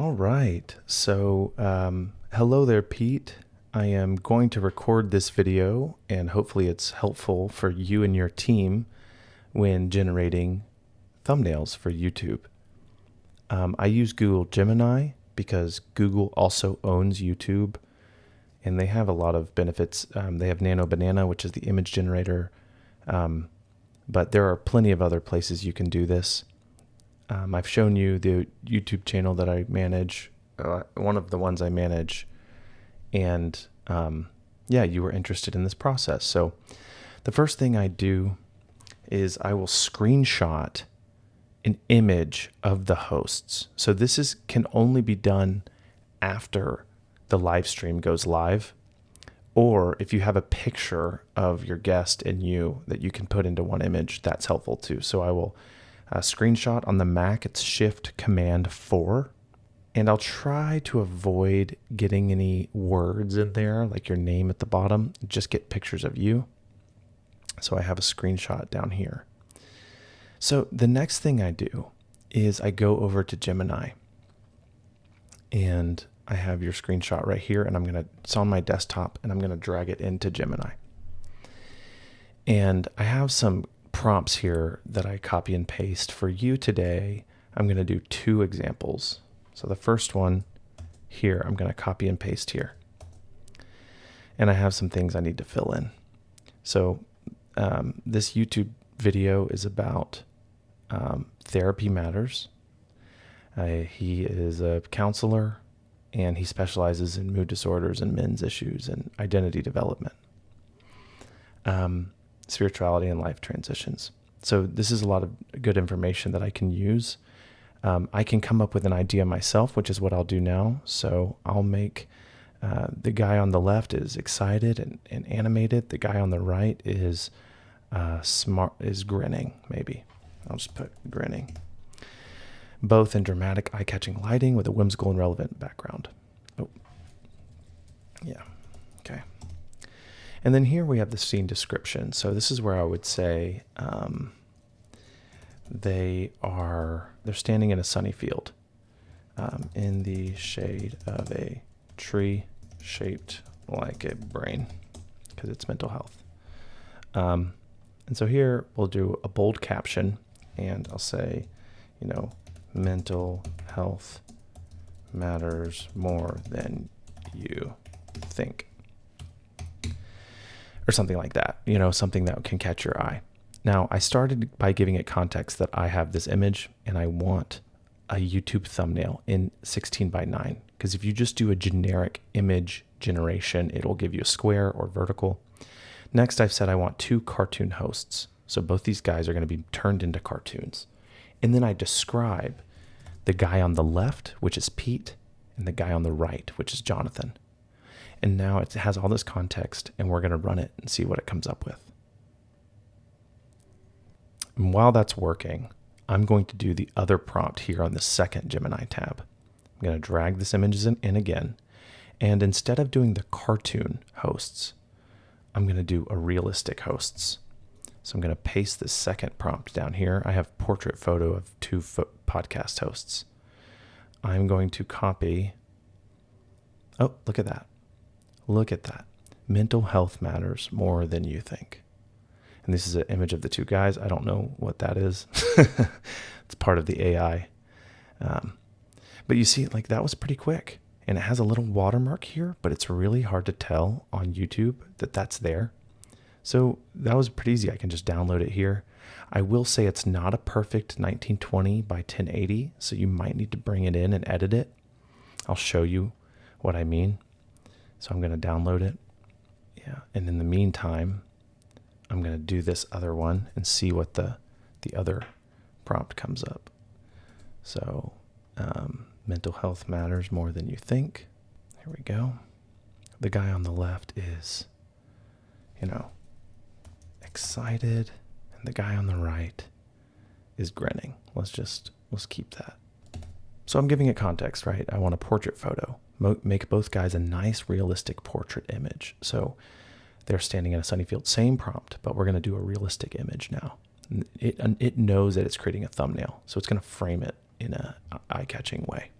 All right. So, hello there, Pete. I am going to record this video, and hopefully it's helpful for you and your team when generating thumbnails for YouTube. I use Google Gemini because Google also owns YouTube, and they have a lot of benefits. They have Nano Banana, which is the image generator, but there are plenty of other places you can do this. I've shown you the YouTube channel that I manage, one of the ones I manage, and you were interested in this process. So the first thing I do is I will screenshot an image of the hosts. So this can only be done after the live stream goes live, or if you have a picture of your guest and you that you can put into one image, that's helpful too. So I will screenshot on the Mac, it's Shift Command 4. And I'll try to avoid getting any words in there, like your name at the bottom, just get pictures of you. So I have a screenshot down here. So the next thing I do is I go over to Gemini, and I have your screenshot right here, and it's on my desktop, and I'm going to drag it into Gemini. And I have some prompts here that I copy and paste for you today. I'm going to do 2 examples. So the first one here, I'm going to copy and paste here. And I have some things I need to fill in. So this YouTube video is about therapy matters. He is a counselor, and he specializes in mood disorders and men's issues and identity development. Spirituality and life transitions. So this is a lot of good information that I can use. I can come up with an idea myself, which is what I'll do now. So I'll make the guy on the left is excited and animated. The guy on the right is grinning, maybe. I'll just put grinning. Both in dramatic, eye-catching lighting with a whimsical and relevant background. Oh, yeah, okay. And then here we have the scene description. So this is where I would say they're standing in a sunny field in the shade of a tree shaped like a brain, because it's mental health. And so here we'll do a bold caption, and I'll say, mental health matters more than you think. Or something like that, something that can catch your eye. Now, I started by giving it context that I have this image and I want a YouTube thumbnail in 16:9. Because if you just do a generic image generation, it will give you a square or vertical. Next, I've said I want 2 cartoon hosts. So both these guys are going to be turned into cartoons. And then I describe the guy on the left, which is Pete, and the guy on the right, which is Jonathan. And now it has all this context, and we're going to run it and see what it comes up with. And while that's working, I'm going to do the other prompt here on the second Gemini tab. I'm going to drag this image in again. And instead of doing the cartoon hosts, I'm going to do a realistic hosts. So I'm going to paste this second prompt down here. I have portrait photo of 2 podcast hosts. I'm going to copy. Oh, look at that. Look at that. Mental health matters more than you think. And this is an image of the 2 guys. I don't know what that is. It's part of the AI. But you see, that was pretty quick. And it has a little watermark here, but it's really hard to tell on YouTube that that's there. So that was pretty easy. I can just download it here. I will say it's not a perfect 1920 by 1080, so you might need to bring it in and edit it. I'll show you what I mean. So I'm going to download it. Yeah. And in the meantime, I'm going to do this other one and see what the other prompt comes up. So mental health matters more than you think. Here we go. The guy on the left is, excited, and the guy on the right is grinning. Let's keep that. So I'm giving it context, right? I want a portrait photo. Make both guys a nice, realistic portrait image. So they're standing in a sunny field. Same prompt, but we're going to do a realistic image now. It knows that it's creating a thumbnail, so it's going to frame it in an eye-catching way.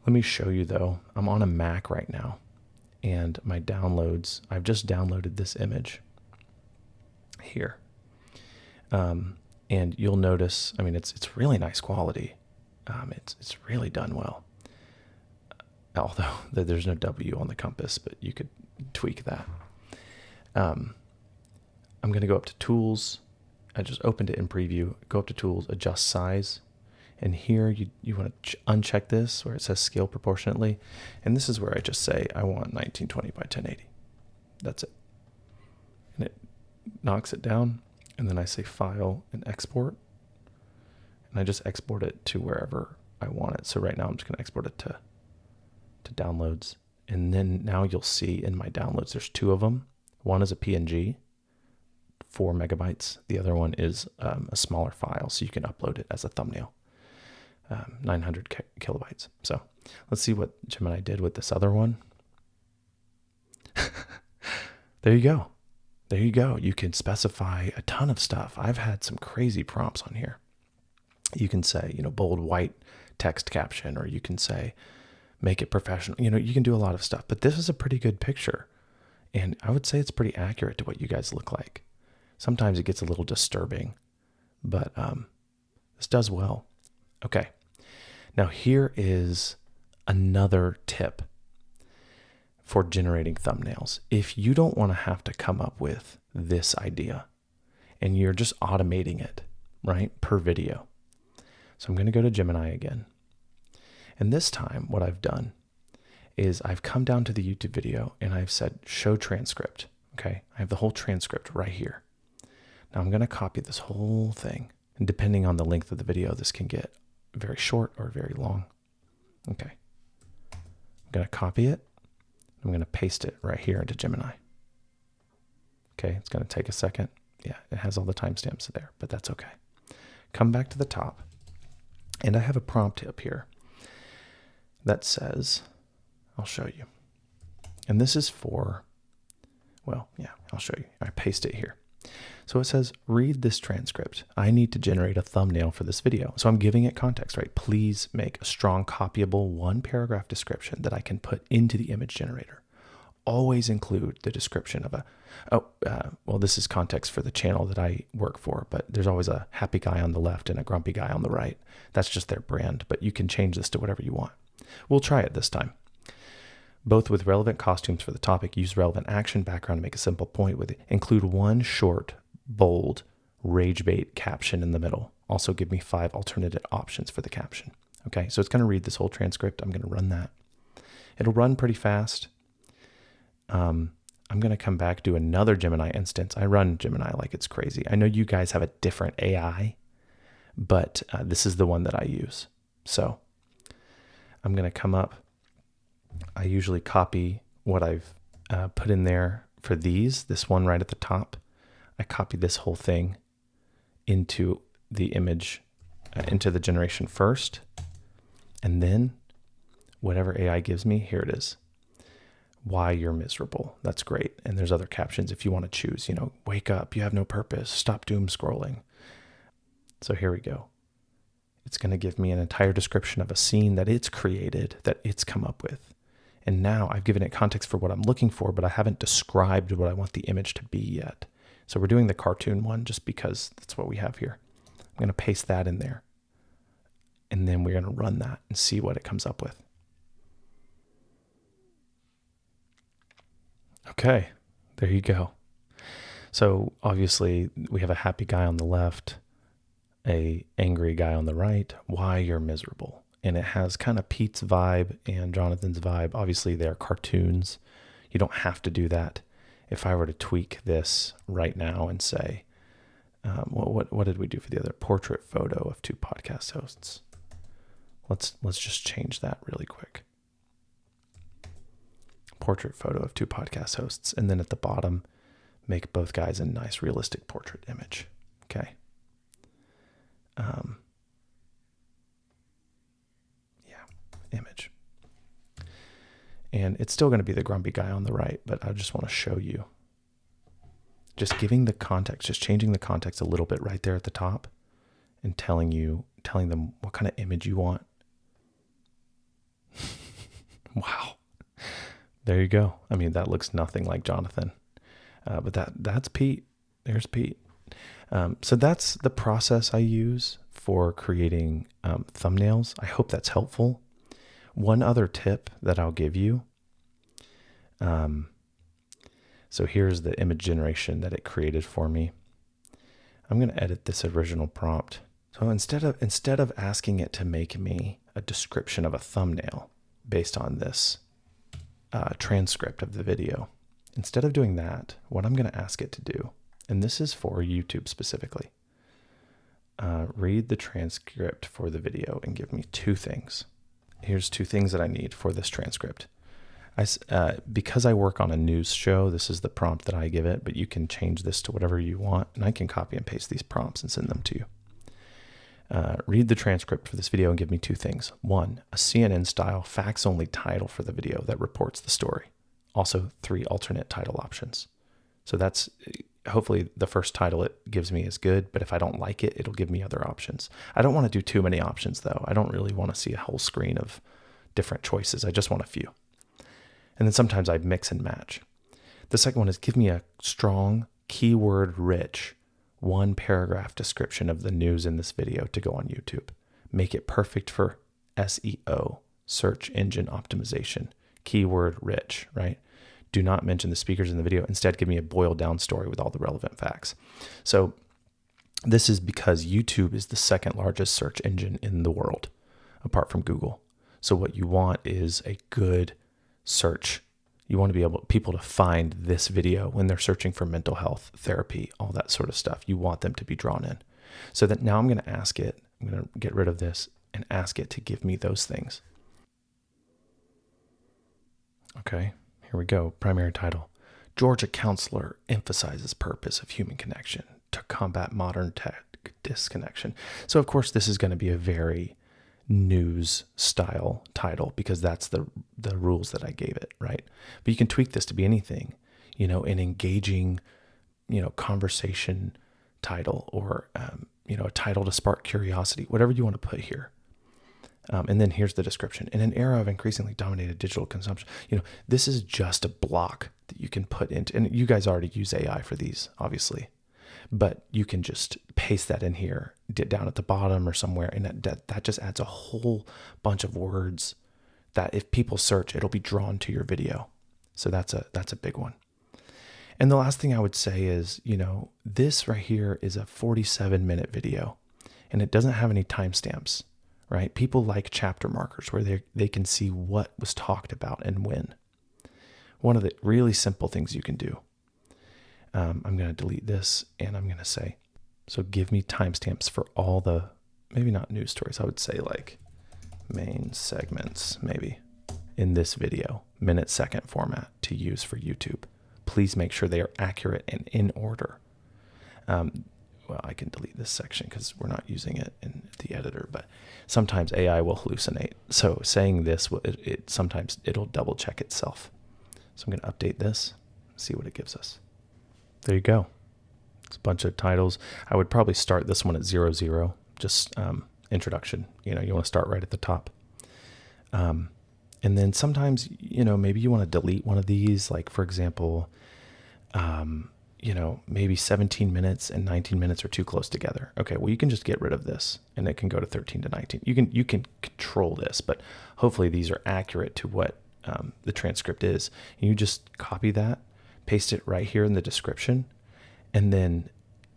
Let me show you though. I'm on a Mac right now, and my downloads, I've just downloaded this image here. And you'll notice, I mean, it's really nice quality. It's really done well. Although there's no W on the compass, but you could tweak that. I'm going to go up to Tools. I just opened it in Preview. Go up to Tools, Adjust Size. And here you want to uncheck this where it says Scale Proportionately. And this is where I just say, I want 1920 by 1080. That's it. And it knocks it down. And then I say File and Export. And I just export it to wherever I want it. So right now I'm just going to export it to Downloads. And then now you'll see in my downloads, there's two of them. One is a PNG, 4 megabytes. The other one is a smaller file, so you can upload it as a thumbnail, 900 kilobytes. So let's see what Gemini did with this other one. There you go. There you go. You can specify a ton of stuff. I've had some crazy prompts on here. You can say, bold white text caption, or you can say, make it professional. You can do a lot of stuff, but this is a pretty good picture. And I would say it's pretty accurate to what you guys look like. Sometimes it gets a little disturbing, but this does well. Okay. Now here is another tip for generating thumbnails. If you don't want to have to come up with this idea and you're just automating it, right, per video. So I'm going to go to Gemini again. And this time what I've done is I've come down to the YouTube video and I've said, show transcript. Okay. I have the whole transcript right here. Now I'm going to copy this whole thing. And depending on the length of the video, this can get very short or very long. Okay. I'm going to copy it. I'm going to paste it right here into Gemini. Okay. It's going to take a second. Yeah. It has all the timestamps there, but that's okay. Come back to the top and I have a prompt up here that says, I'll show you. And this is for, well, yeah, I'll show you. I paste it here. So it says, read this transcript. I need to generate a thumbnail for this video. So I'm giving it context, right? Please make a strong copyable 1-paragraph description that I can put into the image generator. Always include the description of well, this is context for the channel that I work for, but there's always a happy guy on the left and a grumpy guy on the right. That's just their brand, but you can change this to whatever you want. We'll try it this time. Both with relevant costumes for the topic, use relevant action background to make a simple point with it. Include one short, bold, rage bait caption in the middle. Also give me 5 alternative options for the caption. Okay, so it's going to read this whole transcript. I'm going to run that. It'll run pretty fast. I'm going to come back, do another Gemini instance. I run Gemini like it's crazy. I know you guys have a different AI, but this is the one that I use. So I'm going to come up. I usually copy what I've put in there for this one right at the top. I copy this whole thing into the image, into the generation first. And then whatever AI gives me, here it is. Why you're miserable. That's great. And there's other captions if you want to choose, wake up, you have no purpose, stop doom scrolling. So here we go. It's going to give me an entire description of a scene that it's created, that it's come up with. And now I've given it context for what I'm looking for, but I haven't described what I want the image to be yet. So we're doing the cartoon one just because that's what we have here. I'm going to paste that in there. And then we're going to run that and see what it comes up with. Okay, there you go. So obviously we have a happy guy on the left, a angry guy on the right. Why you're miserable. And it has kind of Pete's vibe and Jonathan's vibe. Obviously they're cartoons. You don't have to do that. If I were to tweak this right now and say, what did we do for the other portrait photo of 2 podcast hosts? Let's just change that really quick. Portrait photo of 2 podcast hosts. And then at the bottom, make both guys a nice realistic portrait image. Okay. Image. And it's still going to be the grumpy guy on the right, but I just want to show you. Just giving the context, just changing the context a little bit right there at the top and telling them what kind of image you want. There you go. I mean, that looks nothing like Jonathan, but that's Pete. There's Pete. So that's the process I use for creating thumbnails. I hope that's helpful. One other tip that I'll give you. So here's the image generation that it created for me. I'm going to edit this original prompt. So instead of asking it to make me a description of a thumbnail based on this transcript of the video, instead of doing that, what I'm going to ask it to do, and this is for YouTube specifically, read the transcript for the video and give me two things. Here's two things that I need for this transcript. Because I work on a news show, this is the prompt that I give it, but you can change this to whatever you want, and I can copy and paste these prompts and send them to you. Read the transcript for this video and give me two things. One, a CNN-style facts-only title for the video that reports the story. Also, 3 alternate title options. So that's hopefully the first title it gives me is good, but if I don't like it, it'll give me other options. I don't want to do too many options, though. I don't really want to see a whole screen of different choices. I just want a few. And then sometimes I mix and match. The second one is give me a strong, keyword-rich, 1-paragraph description of the news in this video to go on YouTube. Make it perfect for SEO, search engine optimization, keyword-rich, right? Do not mention the speakers in the video. Instead, give me a boiled-down story with all the relevant facts. So this is because YouTube is the second largest search engine in the world, apart from Google. So what you want is a good search. You want to be able people to find this video when they're searching for mental health, therapy, all that sort of stuff. You want them to be drawn in. So that now I'm going to ask it, I'm going to get rid of this and ask it to give me those things. Okay, here we go. Primary title. Georgia counselor emphasizes purpose of human connection to combat modern tech disconnection. So of course this is going to be a very news style title because that's the rules that I gave it, right? But you can tweak this to be anything, an engaging, conversation title or, a title to spark curiosity, whatever you want to put here. And then here's the description. In an era of increasingly dominated digital consumption, this is just a block that you can put into, and you guys already use AI for these, obviously, but you can just paste that in here, down at the bottom or somewhere, and that just adds a whole bunch of words that if people search, it'll be drawn to your video. So that's a big one. And the last thing I would say is, this right here is a 47-minute video, and it doesn't have any timestamps, right? People like chapter markers where they can see what was talked about and when. One of the really simple things you can do. I'm going to delete this and I'm going to say, so give me timestamps for all the, maybe not news stories, I would say like main segments, maybe in this video, minute second format to use for YouTube. Please make sure they are accurate and in order. Well, I can delete this section because we're not using it in the editor, but sometimes AI will hallucinate. So saying this, sometimes it'll double check itself. So I'm going to update this, see what it gives us. There you go. It's a bunch of titles. I would probably start this one at 00, just introduction. You want to start right at the top. And then sometimes, maybe you want to delete one of these, like for example, maybe 17 minutes and 19 minutes are too close together. Okay, well, you can just get rid of this and it can go to 13 to 19. You can control this, but hopefully these are accurate to what the transcript is. And you just copy that, paste it right here in the description, and then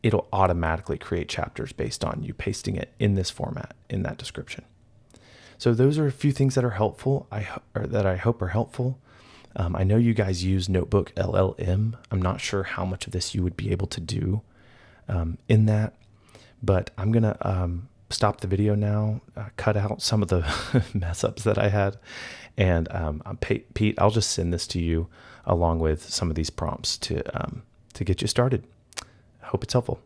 it'll automatically create chapters based on you pasting it in this format in that description. So those are a few things that are helpful, that I hope are helpful. I know you guys use Notebook LLM. I'm not sure how much of this you would be able to do in that, but I'm going to stop the video now, cut out some of the mess ups that I had. And Pete, I'll just send this to you along with some of these prompts to get you started. I hope it's helpful.